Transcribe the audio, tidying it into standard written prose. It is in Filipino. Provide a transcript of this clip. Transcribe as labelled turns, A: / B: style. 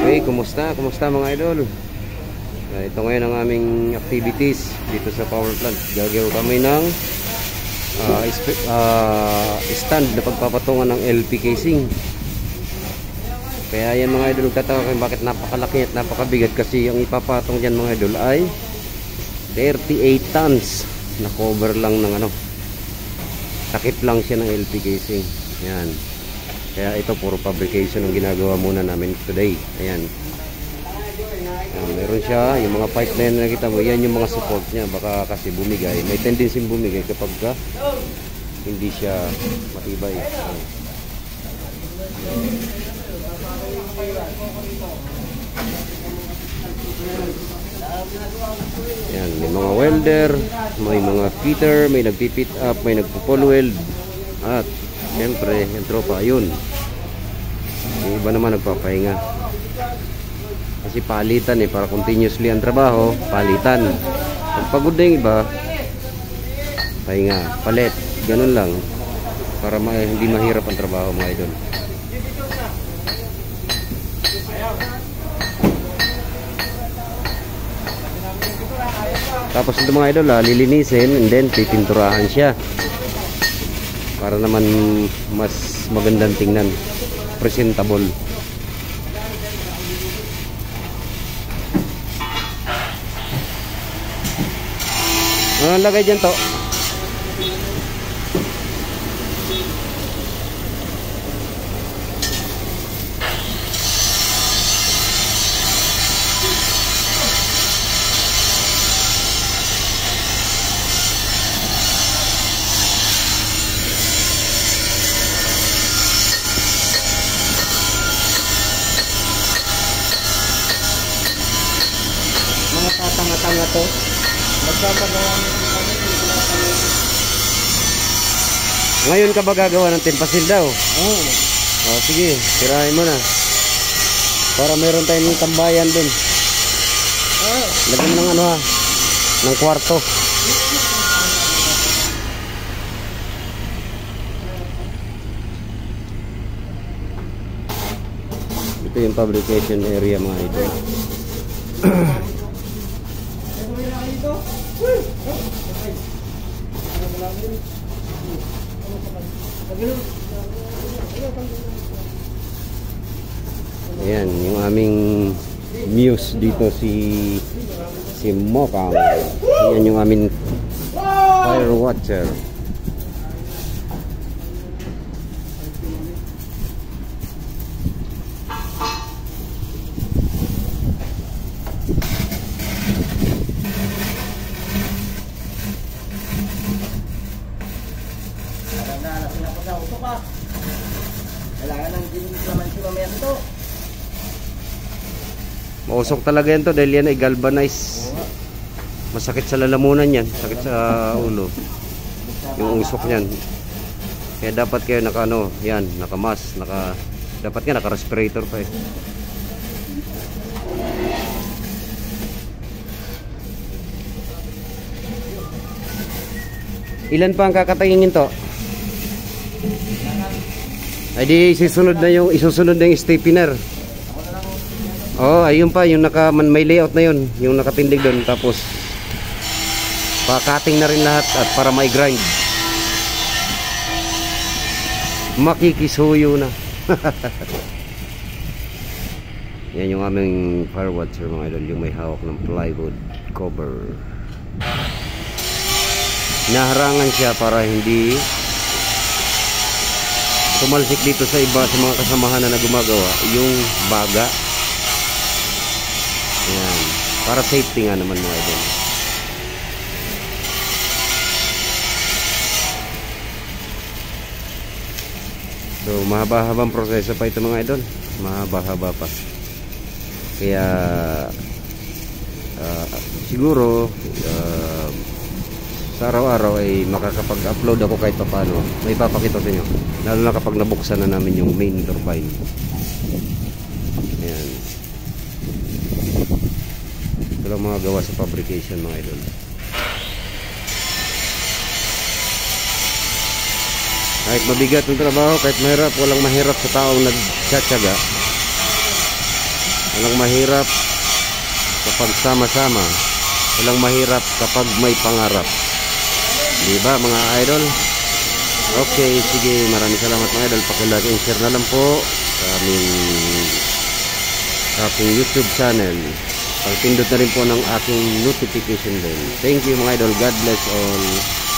A: Okay, kumusta? Kumusta mga idol? Ito ngayon ang aming activities dito sa power plant. Gagawa kami ng stand na pagpapatungan ng LP casing. Kaya yan mga idol, tatawag kayo bakit napakalaki at napakabigat, kasi yung ipapatong dyan mga idol ay 38 tons na cover lang ng takip lang siya ng LP casing. Yan. Kaya ito puro fabrication ang ginagawa muna namin today. Ayan. Meron siya, yung mga pipe na yan na nakita mo, yan yung mga support niya. Baka kasi bumigay, may tendency bumigay kapag hindi siya matibay. Yan, may mga welder, may mga fitter, may nagpipit up, may nagpo-pull weld, at siyempre yung tropa yun. Yung iba naman nagpapahinga kasi palitan para continuously ang trabaho, palitan. Pag pagod na yung iba, pahinga, palit, ganun lang para hindi mahirap ang trabaho mga idol. Tapos ito mga idol, lilinisin and then pipinturahan siya para naman mas magandang tingnan, presentable. Ano lagay dyan to?
B: Mga tatanga-tanga to. Magpapagawa ng
A: Ngayon ka ba gagawa ng tempasil daw?
B: Oo.
A: Oh, sige, tirahin mo na para meron tayong tambayan dun. Lagyan ng ng kwarto. Ito yung fabrication area mga idol. Ayan, yung aming muse dito si Mokang. Ayan yung aming fire watcher.
B: Kailangan ng naman si Mamento.
A: Mausok talaga yan to dahil yan ay galvanized. Masakit sa lalamunan yan, sakit sa ulo yung usok niyan. Kaya dapat kayo yan, naka-mask, dapat nga naka-respirator pa eh. Ilan pa ang kakatayingin to? Ay di isusunod na yung stapler. Oh, ayun pa yung may layout na yun, yung nakatindig doon, tapos pa-cutting na rin lahat at para may grind. Makikisuyo na. Yan yung aming fire watcher mga idol, yung may hawak ng plywood cover. Naharangan siya para hindi tumalsik dito sa iba, sa mga kasamahan na gumagawa yung baga. Ayan, para safety nga naman mga idol. So mahaba-habang proseso pa ito mga idol, mahaba-haba pa. Kaya siguro sa araw-araw ay makakapag-upload ako kahit paano. May papakita sa inyo, lalo na kapag nabuksan na namin yung main turbine. Ayan, ito lang mga gawa sa fabrication mga idol. Kahit mabigat yung trabaho, kahit mahirap, walang mahirap sa taong nagtsatsaga. Walang mahirap kapag sama-sama. Walang mahirap kapag may pangarap. Diba mga idol? Okay, sige. Maraming salamat mga idol. Paki-like and share na lang po sa aking YouTube channel. Pagpindot na rin po ng aking notification bell. Thank you mga idol. God bless all.